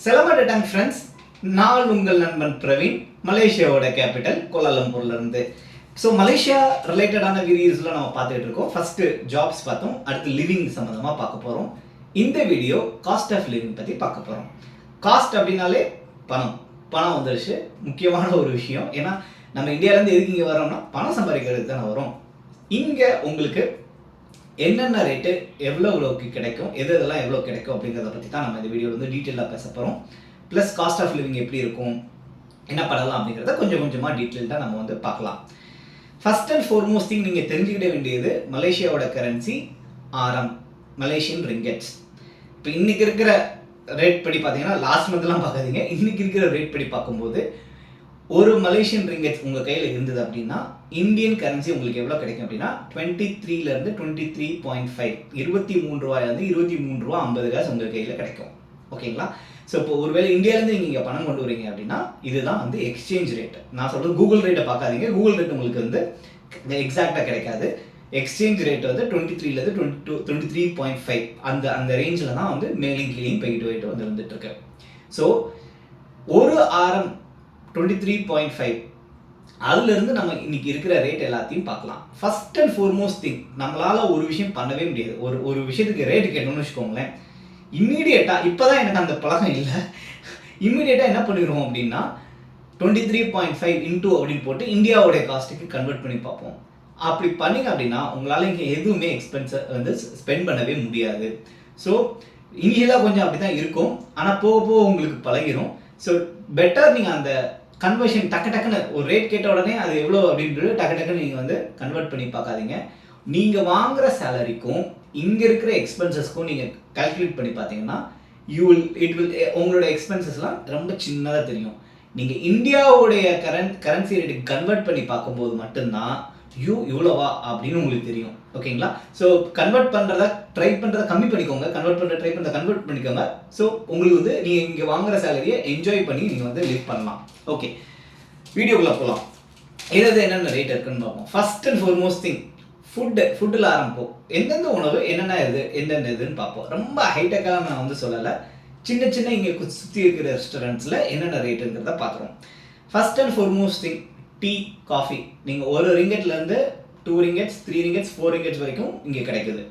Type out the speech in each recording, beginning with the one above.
செலமடேட்டாங் friends, நான் உங்கள் நண்பன் பிரவீன். மலேசியாவோட கேபிட்டல் கோலாலம்பூர்ல இருந்து. ஸோ மலேசியா ரிலேட்டடான வீடியோஸ்லாம் நம்ம பார்த்துட்டு இருக்கோம். ஃபர்ஸ்ட் ஜாப்ஸ் பார்த்தோம், அடுத்து லிவிங் சம்மந்தமாக பார்க்க போகிறோம். இந்த வீடியோ காஸ்ட் ஆஃப் லிவிங் பற்றி பார்க்க போகிறோம். காஸ்ட் அப்படின்னாலே பணம் வந்துருச்சு, முக்கியமான ஒரு விஷயம். ஏன்னா நம்ம இந்தியாவிலேருந்து எதுக்கு இங்கே வரோம்னா பணம் சம்பாதிக்கிறதுக்கு தானே வரும். இங்கே உங்களுக்கு என்னென்ன ரேட்டு எவ்வளோக்கு கிடைக்கும், எதெல்லாம் எவ்வளோ கிடைக்கும் அப்படிங்கிறத பற்றி தான் நம்ம இந்த வீடியோவில் வந்து டீட்டெயிலாக பேச போகிறோம். ப்ளஸ் காஸ்ட் ஆஃப் லிவிங் எப்படி இருக்கும், என்ன பண்ணலாம் அப்படிங்கிறத கொஞ்சமாக டீட்டெயில்டாக நம்ம வந்து பார்க்கலாம். ஃபர்ஸ்ட் அண்ட் ஃபார்மோஸ்ட் திங் நீங்கள் தெரிஞ்சுக்கிட வேண்டியது மலேசியாவோட கரன்சி RM, மலேசியன் ரிங்கெட்ஸ். இப்போ இன்றைக்கி இருக்கிற ரேட் படி பார்த்தீங்கன்னா, லாஸ்ட் மந்த்லாம் பார்க்காதீங்க, இன்றைக்கி இருக்கிற ரேட் படி பார்க்கும்போது ஒரு மலேசியன் ரிங்கெட்ஸ் உங்கள் கையில் இருந்தது அப்படின்னா இந்தியன் கரன்சி உங்களுக்கு எவ்வளோ கிடைக்கும் அப்படின்னா 23லேருந்து 23.5, 23 ரூபாயிலேருந்து 23 ரூபா 50 காசு உங்கள் கையில் கிடைக்கும். ஓகேங்களா? ஸோ இப்போ ஒருவேளை இந்தியாவிலேருந்து நீங்கள் பணம் கொண்டு வரீங்க அப்படின்னா இதுதான் வந்து எக்ஸ்சேஞ்ச் ரேட். நான் சொல்கிறது கூகுள் ரேட்டை பார்க்காதீங்க, கூகுள் ரேட் உங்களுக்கு வந்து எக்ஸாக்டாக கிடைக்காது. எக்ஸ்சேஞ்ச் ரேட் வந்து 23லேருந்து 23.5 அந்த ரேஞ்சில் தான் வந்து மேலிங் கீழிங் போயிட்டு வந்துட்டு இருக்கு. ஸோ ஒரு RM 23.5, அதுலேருந்து நம்ம இன்னைக்கு இருக்கிற ரேட் எல்லாத்தையும் பார்க்கலாம். ஃபர்ஸ்ட் அண்ட் ஃபார்மோஸ்ட் திங், நம்மளால் ஒரு விஷயம் பண்ணவே முடியாது. ஒரு விஷயத்துக்கு ரேட்டு கேட்டோம்னு வச்சுக்கோங்களேன், இம்மீடியட்டாக இப்போ தான் எனக்கு அந்த பழக்கம் இல்லை, இம்மீடியட்டாக என்ன பண்ணிடுவோம் அப்படின்னா 23.5 இன்டூ அப்படின்னு போட்டு இந்தியாவோடைய காஸ்ட்டுக்கு கன்வெர்ட் பண்ணி பார்ப்போம். அப்படி பண்ணிங்க அப்படின்னா உங்களால் இங்கே எதுவுமே எக்ஸ்பென்ஸை வந்து ஸ்பெண்ட் பண்ணவே முடியாது. ஸோ இனிஷியலாக கொஞ்சம் அப்படி தான் இருக்கும், ஆனால் போக உங்களுக்கு பழகிடும். ஸோ பெட்டர் நீங்கள் அந்த கன்வர்ஷன் டக்குன்னு ஒரு ரேட் கேட்ட உடனே அது எவ்வளோ அப்படின்றது டக்குன்னு நீங்கள் வந்து கன்வெர்ட் பண்ணி பார்க்காதீங்க. நீங்கள் வாங்குகிற சேலரிக்கும் இங்கே இருக்கிற எக்ஸ்பென்சஸ்க்கும் நீங்கள் கால்குலேட் பண்ணி பார்த்தீங்கன்னா உங்களோட எக்ஸ்பென்சஸ்லாம் ரொம்ப சின்னதாக தெரியும். நீங்கள் இந்தியாவுடைய கரன்சி ரேட்டுக்கு கன்வெர்ட் பண்ணி பார்க்கும்போது மட்டும்தான் இவ்வளோவா அப்படின்னு உங்களுக்கு தெரியும். ஓகேங்களா? ஸோ கன்வெர்ட் பண்ணுறத ட்ரை பண்ணுறத கம்மி பண்ணிக்கோங்க, கன்வெர்ட் பண்ணிக்கோங்க. ஸோ உங்களுக்கு வந்து நீங்கள் இங்கே வாங்குகிற சேலரியை என்ஜாய் பண்ணி நீங்கள் வந்து லிவ் பண்ணலாம். ஓகே, வீடியோக்குள்ளே போகலாம். என்னென்ன ரேட் இருக்குன்னு பார்ப்போம். ஃபர்ஸ்ட் அண்ட் ஃபார்மோஸ்ட் திங், ஃபுட்டில் ஆரம்பிப்போம். எந்தெந்த உணவு என்னென்ன இதுன்னு பார்ப்போம். ரொம்ப ஹைடெக்காக நான் வந்து சொல்லலை, சின்ன இங்கே சுற்றி இருக்கிற ரெஸ்டாரண்ட்ஸில் என்னென்ன ரேட்டுங்கிறத பார்க்குறோம். First and foremost thing, tea, coffee. நீங்கள் ஒரு ரிங்கெட்லேருந்து 2 ரிங்கெட்ஸ், 3 ரிங்கெட்ஸ், 4 ரிங்கெட்ஸ் வரைக்கும் இங்கே கிடைக்குது.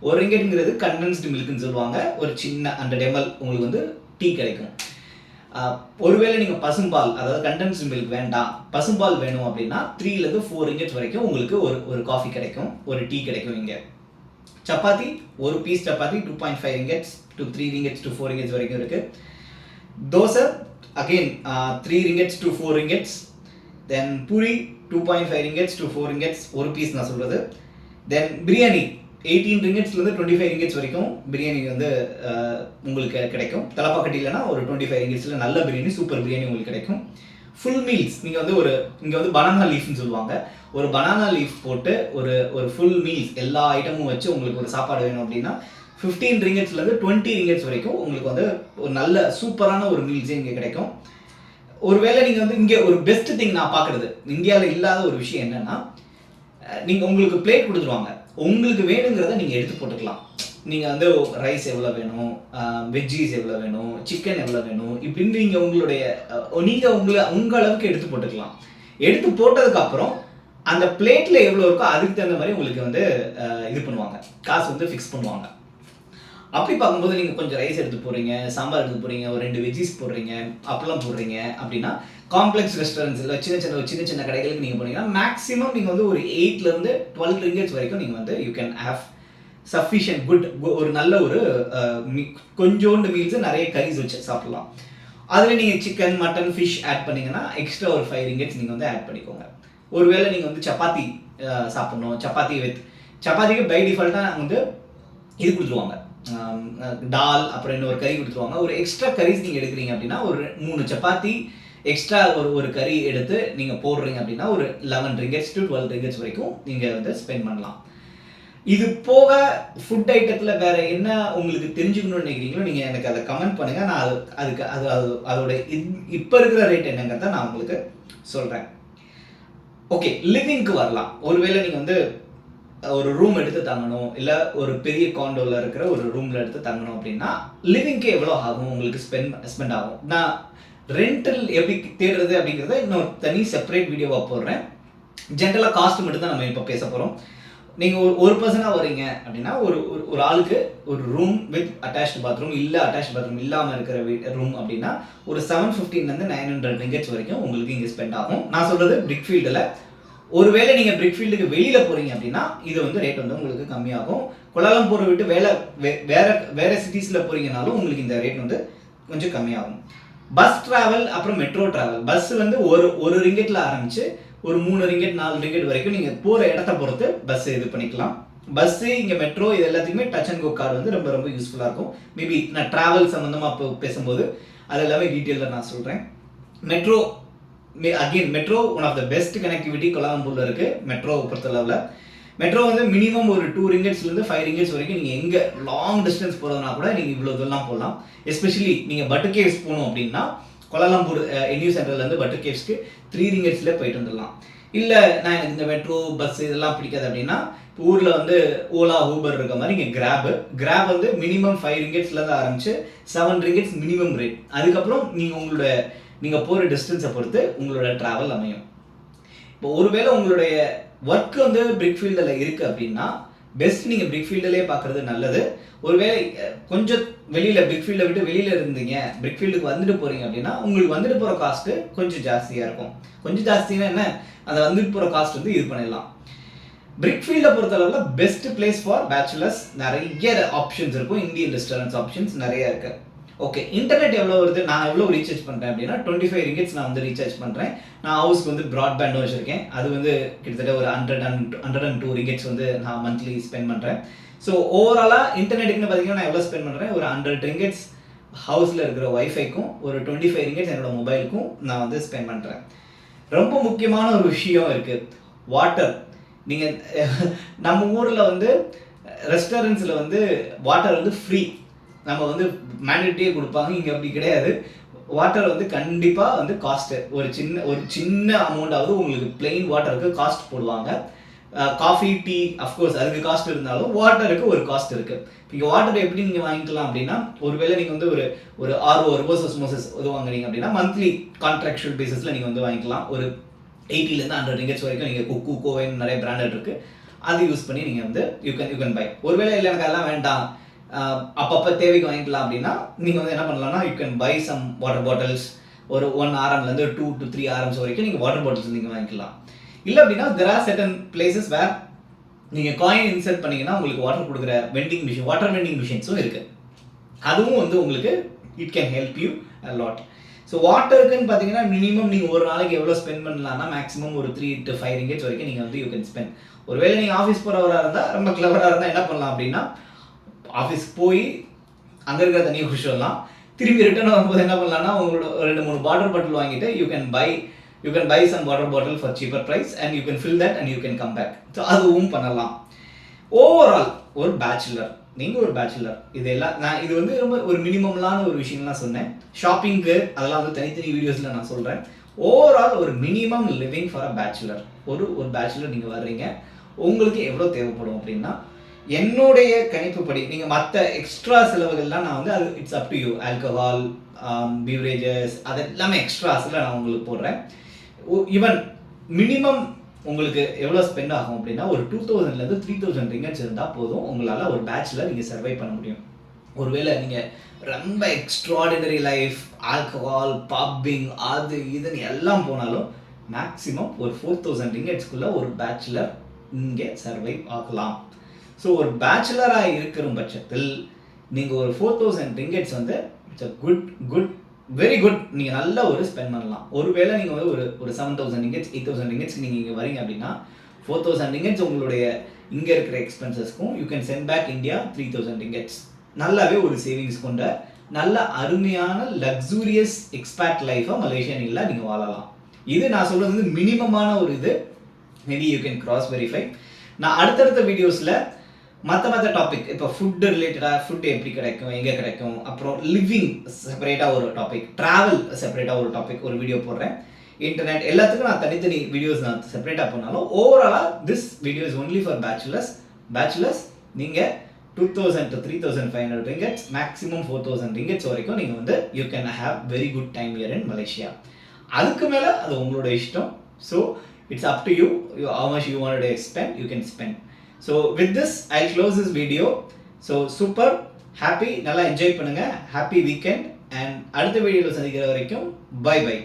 ஒரு ரிங்கெட்டுங்கிறது கண்டென்ஸ்டு மில்க்குன்னு சொல்லுவாங்க. ஒரு சின்ன 100 ml உங்களுக்கு வந்து டீ கிடைக்கும். ஒருவேளை நீங்கள் பசும்பால், அதாவது கண்டென்ஸ்டு மில்க் வேண்டாம், பசும்பால் வேணும் அப்படின்னா 3லேருந்து 4 ரிங்கெட்ஸ் வரைக்கும் உங்களுக்கு ஒரு காஃபி கிடைக்கும், ஒரு டீ கிடைக்கும். இங்கே சப்பாத்தி, ஒரு piece chapati 2.5 ringgits to 3 ringgits to 4 ringgits வரைக்கும் இருக்குது. Dosa again 3 ringgits to 4 ringgits. Then puri 2.5 ringgits to 4 ringgits, ஒரு பீஸ் நான் சொல்கிறது. தென் பிரியாணி 18 ரிங்கெட்ஸ்லேருந்து 25 ரிங்கெட்ஸ் வரைக்கும் பிரியாணி வந்து உங்களுக்கு கிடைக்கும். தலப்பாக்கட்டிலனா ஒரு 25 ரிங்கெட்ஸில் நல்ல பிரியாணி, சூப்பர் பிரியாணி உங்களுக்கு கிடைக்கும். ஃபுல் மீல்ஸ் நீங்கள் வந்து இங்கே வந்து பனானா லீஃப்னு சொல்லுவாங்க, ஒரு பனானா லீஃப் போட்டு ஒரு ஃபுல் மீல்ஸ் எல்லா ஐட்டமும் வச்சு உங்களுக்கு ஒரு சாப்பாடு வேணும் அப்படின்னா 15 ரிங்கெட்ஸ்லேருந்து 20 ரிங்கெட்ஸ் வரைக்கும் உங்களுக்கு வந்து ஒரு நல்ல சூப்பரான ஒரு மீல்ஸே இங்கே கிடைக்கும். ஒருவேளை நீங்கள் வந்து இங்கே ஒரு பெஸ்ட் திங் நான் பார்க்குறது, இந்தியாவில் இல்லாத ஒரு விஷயம் என்னென்னா, நீங்கள் உங்களுக்கு பிளேட் கொடுத்துருவாங்க, உங்களுக்கு வேணுங்கிறத நீங்கள் எடுத்து போட்டுக்கலாம். நீங்கள் வந்து ரைஸ் எவ்வளோ வேணும், வெஜ்ஜீஸ் எவ்வளோ வேணும், சிக்கன் எவ்வளோ வேணும், இப்படின்னு நீங்கள் உங்கள் அளவுக்கு எடுத்து போட்டுக்கலாம். எடுத்து போட்டதுக்கப்புறம் அந்த பிளேட்டில் எவ்வளோ இருக்கோ அதுக்கு தகுந்த மாதிரி உங்களுக்கு வந்து இது பண்ணுவாங்க, காசு வந்து ஃபிக்ஸ் பண்ணுவாங்க. அப்படி பார்க்கும்போது நீங்கள் கொஞ்சம் ரைஸ் எடுத்து போடுறீங்க, சாம்பார் எடுத்து போடுறீங்க, ஒரு 2 வெஜ்ஜீஸ் போடுறீங்க, அப்பெல்லாம் போடுறீங்க அப்படின்னா காம்ப்ளெக்ஸ் ரெஸ்டாரண்ட்ஸில் சின்ன கடைகளுக்கு நீங்கள் போனீங்கன்னா மேக்ஸிமம் நீங்கள் வந்து ஒரு 8லேருந்து 12 ரிங்கெட்ஸ் வரைக்கும் நீங்கள் வந்து you can have sufficient good, ஒரு நல்ல ஒரு கொஞ்சோண்டு மீல்ஸு நிறைய கரீஸ் வச்சு சாப்பிட்லாம். அதில் நீங்கள் சிக்கன், மட்டன், ஃபிஷ் ஆட் பண்ணிங்கன்னா எக்ஸ்ட்ரா ஒரு 5 ரிங்கெட்ஸ் நீங்கள் வந்து ஆட் பண்ணிக்கோங்க. ஒருவேளை நீங்கள் வந்து சப்பாத்தி சாப்பிட்ணும், சப்பாத்திக்கு பை டிஃபால்ட்டாக வந்து இது கொடுத்துருவாங்க, டால், அப்புறம் இன்னொரு கறி கொடுத்துருவாங்க. ஒரு எக்ஸ்ட்ரா கரீஸ் நீங்கள் எடுக்கிறீங்க அப்படின்னா ஒரு 3 சப்பாத்தி எக்ஸ்ட்ரா ஒரு கறி எடுத்து நீங்கள் போடுறீங்க அப்படின்னா ஒரு 11 ரிங்கெட்ஸ் to 12 ரிங்கெட்ஸ் வரைக்கும் நீங்கள் வந்து ஸ்பெண்ட் பண்ணலாம். இது போக ஃபுட் ஐட்டத்தில் வேறு என்ன உங்களுக்கு தெரிஞ்சுக்கணும்னு நினைக்கிறீங்களோ நீங்கள் எனக்கு அதை கமெண்ட் பண்ணுங்கள். நான் அதோட இப்போ இருக்கிற ரேட் என்னங்கிறத நான் உங்களுக்கு சொல்கிறேன். ஓகே, லிவிங்க்கு வரலாம். ஒருவேளை நீங்கள் வந்து ஒரு ரூம் எடுத்து தங்கணும், இல்லை ஒரு பெரிய காண்டோவில் இருக்கிற ஒரு ரூமில் எடுத்து தங்கணும் அப்படின்னா லிவிங்க்கு எவ்வளோ ஆகும் உங்களுக்கு ஸ்பெண்ட் ஆகும். நான் ரெண்டல் எப்படி தேடுறது அப்படிங்கிறத இன்னொரு தனி செப்பரேட் வீடியோவாக போடுறேன். ஜென்ரலாக காஸ்ட் மட்டும் தான் நம்ம இப்போ பேச போகிறோம். நீங்கள் ஒரு பர்சனாக வரீங்க அப்படின்னா ஒரு ஆளுக்கு ஒரு ரூம் வித் அட்டாச்டு பாத்ரூம் இல்லை அட்டாச்டு பாத்ரூம் இல்லாமல் இருக்கிற ரூம் அப்படின்னா ஒரு 750 900 ரிங்கெட்ஸ் வரைக்கும் உங்களுக்கு இங்கே ஸ்பெண்ட் ஆகும். நான் சொல்கிறது பிரிக்ஃபீல்டில். ஒருவேளை நீங்கள் பிரிக்ஃபீல்டுக்கு வெளியில் போகிறீங்க அப்படின்னா இது வந்து ரேட் வந்து உங்களுக்கு கம்மியாகும். கோலாலம்பூரை விட்டு வேற சிட்டிஸில் போகிறீங்கனாலும் உங்களுக்கு இந்த ரேட் வந்து கொஞ்சம் கம்மியாகும். பஸ் ட்ராவல் அப்புறம் மெட்ரோ ட்ராவல். பஸ் வந்து ஒரு ரிங்கெட்டில் ஆரம்பித்து ஒரு 3 ரிங்கெட் 4 ரிங்கெட் வரைக்கும் நீங்கள் போகிற இடத்த பொறுத்து பஸ் இது பண்ணிக்கலாம். பஸ்ஸு இங்கே மெட்ரோ இது எல்லாத்துக்குமே டச் அண்ட் கோ கார்டு வந்து ரொம்ப ரொம்ப யூஸ்ஃபுல்லாக இருக்கும். மேபி நான் ட்ராவல் சம்மந்தமாக இப்போ பேசும்போது அது எல்லாமே டீட்டெயிலில் நான் சொல்கிறேன். Metro metro one of the best connectivity கோலாலம்பூரில் இருக்குது. மெட்ரோவை பொறுத்தளவில் மெட்ரோ வந்து மினிமம் ஒரு 2 ரிங்கெட்ஸ்லேருந்து 5 ரிங்கெட்ஸ் வரைக்கும் நீங்கள் எங்கே லாங் டிஸ்டன்ஸ் போகிறதுனா கூட நீங்கள் இவ்வளோ இதெல்லாம் போகலாம். எஸ்பெஷலி நீங்கள் பட்டர் கேவ்ஸ் போகணும் அப்படின்னா கோலாலம்பூர் என்யூ சென்டர்லேருந்து பட்டர் கேவ்ஸ்க்கு 3 ரிங்கெட்ஸில் போயிட்டு வந்துடலாம். இல்லை நான் எனக்கு இந்த மெட்ரோ பஸ் இதெல்லாம் பிடிக்காது அப்படின்னா இப்போ ஊரில் வந்து ஓலா ஊபர் இருக்க மாதிரி இங்கே கிராப் வந்து மினிமம் 5 ரிங்கெட்ஸ்லேருந்து ஆரம்பிச்சு 7 ரிங்கெட்ஸ் மினிமம் ரேட். அதுக்கப்புறம் நீங்கள் போகிற டிஸ்டன்ஸை பொறுத்து உங்களோட ட்ராவல் அமையும். இப்போ ஒருவேளை உங்களுடைய ஒர்க் வந்து பிரிக்ஃபீல்டில் இருக்குது அப்படின்னா பெஸ்ட் நீங்கள் பிரிக்ஃபீல்டிலே பார்க்குறது நல்லது. ஒருவேளை கொஞ்சம் வெளியில் பிரிக்ஃபீல்டை விட்டு வெளியில் இருந்தீங்க, பிரிக்ஃபீல்டுக்கு வந்துட்டு போகிறீங்க அப்படின்னா உங்களுக்கு வந்துட்டு போகிற காஸ்ட்டு கொஞ்சம் ஜாஸ்தியாக இருக்கும். கொஞ்சம் ஜாஸ்தினா என்ன, அதை வந்துட்டு போகிற காஸ்ட் வந்து இது பண்ணிடலாம். பிரிக்ஃபீல்டை பொறுத்தளவில் பெஸ்ட் பிளேஸ் ஃபார் பேச்சுலர்ஸ். நிறைய ஆப்ஷன்ஸ் இருக்கும். இந்தியன் ரெஸ்டாரண்ட்ஸ் ஆப்ஷன்ஸ் நிறைய இருக்குது. ஓகே, இன்டர்நெட் எவ்வளோ வருது, நான் எவ்வளோ ரீசார்ஜ் பண்ணுறேன் அப்படின்னா 25 ரிங்கெட்ஸ் நான் வந்து ரீசார்ஜ் பண்ணுறேன். நான் ஹவுஸ்க்கு வந்து ப்ராட்பேண்டும் வச்சுருக்கேன். அது வந்து கிட்டத்தட்ட ஒரு 102 ரிங்கெட்ஸ் வந்து நான் மந்த்லி ஸ்பெண்ட் பண்ணுறேன். ஸோ ஓவராலாக இன்டர்நெட்டுக்குன்னு பார்த்தீங்கன்னா நான் எவ்வளோ ஸ்பெண்ட் பண்ணுறேன், ஒரு 100 ரிங்கெட்ஸ் ஹவுஸில் இருக்கிற ஒய்ஃபைக்கும் ஒரு 25 ரிங்கெட்ஸ் என்னோட மொபைலுக்கும் நான் வந்து ஸ்பெண்ட் பண்ணுறேன். ரொம்ப முக்கியமான ஒரு விஷயம் இருக்குது, வாட்டர். நீங்கள் நம்ம ஊரில் வந்து ரெஸ்டாரண்ட்ஸில் வந்து வாட்டர் வந்து ஃப்ரீ, நம்ம வந்து மேண்டேட்டரியே கொடுப்பாங்க. இங்கே அப்படி கிடையாது. வாட்டர் வந்து கண்டிப்பாக வந்து காஸ்ட்டு ஒரு சின்ன அமௌண்ட்டாவது உங்களுக்கு பிளெயின் வாட்டருக்கு காஸ்ட் போடுவாங்க. காஃபி டீ அஃப்கோர்ஸ் அதுக்கு காஸ்ட் இருந்தாலும் வாட்டருக்கு ஒரு காஸ்ட் இருக்குது. இங்கே வாட்டர் எப்படி நீங்கள் வாங்கிக்கலாம் அப்படின்னா ஒருவேளை நீங்கள் வந்து ஒரு ஆர்ஓ ரிவர்ஸ் இது வாங்குறீங்க அப்படின்னா மந்த்லி கான்ட்ராக்சுவல் பேசிஸில் நீங்கள் வந்து வாங்கிக்கலாம். ஒரு 80 100 ரிங்கெட்ஸ் வரைக்கும் நீங்கள் குக்கு கோவைன்னு நிறைய பிராண்டட் இருக்குது. அது யூஸ் பண்ணி நீங்கள் வந்து யூ கேன் பை. ஒருவேளை இல்லை எனக்கு அதெல்லாம் வேண்டாம், அப்பப்போ தேவைக்கு வாங்கிக்கலாம் அப்படின்னா நீங்கள் வந்து என்ன பண்ணலாம்னா you can buy some water bottles. ஒரு 1 RMலேருந்து 2 to 3 RMs வரைக்கும் நீங்கள் வாட்டர் பாட்டில்ஸ் நீங்கள் வாங்கிக்கலாம். இல்லை அப்படின்னா there are certain places where நீங்கள் காயின் இன்சர்ட் பண்ணிங்கன்னா உங்களுக்கு வாட்டர் கொடுக்குற வாட்டர் வெண்டிங் மிஷின்ஸும் இருக்குது. அதுவும் வந்து உங்களுக்கு it can help you a lot. So வாட்டருக்குன்னு பார்த்தீங்கன்னா மினிமம் நீங்கள் ஒரு நாளைக்கு எவ்வளோ ஸ்பெண்ட் பண்ணலாம்னா மேக்ஸிமம் ஒரு 3 to 5 ரிங்கெட்ஸ் வரைக்கும் நீங்கள் வந்து யூ கேன் ஸ்பெண்ட். ஒருவேளை நீங்கள் ஆஃபீஸ் போகிறவராக இருந்தால் ரொம்ப கிளவராக இருந்தால் என்ன பண்ணலாம் அப்படின்னா ஆஃபீஸ்க்கு போய் அங்கே இருக்கிற தண்ணியை குடிச்சிடலாம். திரும்பி ரிட்டர்ன் வரும்போது என்ன பண்ணலாம்னா உங்களோட 2-3 வாட்டர் பாட்டில் வாங்கிட்டு you can buy some water bottle for cheaper price and you can fill that and you can come back. So அதுவும் பண்ணலாம். ஓவரால் ஒரு பேச்சுலர், நீங்கள் ஒரு பேச்சுலர், இதெல்லாம் நான் இது வந்து ரொம்ப ஒரு மினிமம்லான ஒரு விஷயம்லாம் சொன்னேன். ஷாப்பிங்க்கு அதெல்லாம் வந்து தனித்தனி வீடியோஸில் நான் சொல்கிறேன். ஓவரால் ஒரு minimum living for a bachelor. ஒரு பேச்சுலர் நீங்கள் வர்றீங்க, உங்களுக்கு எவ்வளோ தேவைப்படும் அப்படின்னா என்னுடைய கணிப்புப்படி நீங்கள் மற்ற எக்ஸ்ட்ரா செலவுகள்லாம் நான் வந்து அது it's up to you. Alcohol, beverages அது எல்லாமே எக்ஸ்ட்ராஸில் நான் உங்களுக்கு போடுறேன். ஈவன் மினிமம் உங்களுக்கு எவ்வளோ ஸ்பெண்ட் ஆகும் அப்படின்னா ஒரு 2000 to 3000 ரிங்கெட்ஸ் இருந்தால் போதும் உங்களால் ஒரு பேச்சுலர் நீங்கள் சர்வை பண்ண முடியும். ஒருவேளை நீங்கள் ரொம்ப எக்ஸ்ட்ராடினரி லைஃப், ஆல்கஹால், பப்பிங் அது இதுன்னு எல்லாம் போனாலும் மேக்ஸிமம் ஒரு 4000 ரிங்கெட்ஸ்க்குள்ளே ஒரு பேச்சுலர் இங்கே சர்வை ஆகலாம். ஸோ ஒரு பேச்சுலராக இருக்கிற பட்சத்தில் நீங்கள் ஒரு 4000 ரிங்கெட்ஸ் வந்து it's a good very good, நீங்கள் நல்ல ஒரு ஸ்பெண்ட் பண்ணலாம். ஒருவேளை நீங்கள் வந்து ஒரு 7000 ரிங்கெட்ஸ் 8000 ரிங்கெட்ஸ் நீங்கள் இங்கே வரீங்க அப்படின்னா 4000 ரிங்கெட்ஸ் உங்களுடைய இங்கே இருக்கிற எக்ஸ்பென்சஸ்க்கும் you can send back India 3000 ringgits. நல்லாவே ஒரு சேவிங்ஸ் கொண்ட நல்ல அருமையான லக்ஸூரியஸ் எக்ஸ்பேட் லைஃபை மலேசியனில் நீங்கள் வாழலாம். இது நான் சொல்கிறது வந்து மினிமமான ஒரு இது. Maybe you can cross verify. நான் அடுத்தடுத்த வீடியோஸில் மற்ற டாபிக், இப்போ ஃபுட்டு ரிலேட்டடாக ஃபுட் எப்படி கிடைக்கும், எங்கே கிடைக்கும், அப்புறம் லிவிங் செப்பரேட்டாக ஒரு டாபிக், ட்ராவல் செப்பரேட்டாக ஒரு டாபிக் ஒரு வீடியோ போடுறேன். இன்டர்நெட் எல்லாத்துக்கும் நான் தனித்தனி வீடியோஸ் நான் செப்பரேட்டாக பண்ணாலும் ஓவராலாக this video is only for bachelors நீங்கள் 2000 to 3500 ringgits மேக்ஸிமம் 4000 ringgits வரைக்கும் நீங்கள் வந்து you can have very good time year in Malaysia. அதுக்கு மேலே அது உங்களோட இஷ்டம். So it's up to you how much you wanted to spend you can spend. So with this I'll close this video. So super happy, நல்லா enjoy பண்ணுங்க, happy weekend, and அடுத்த வீடியோவில் சந்திக்கிற வரைக்கும் பை பை.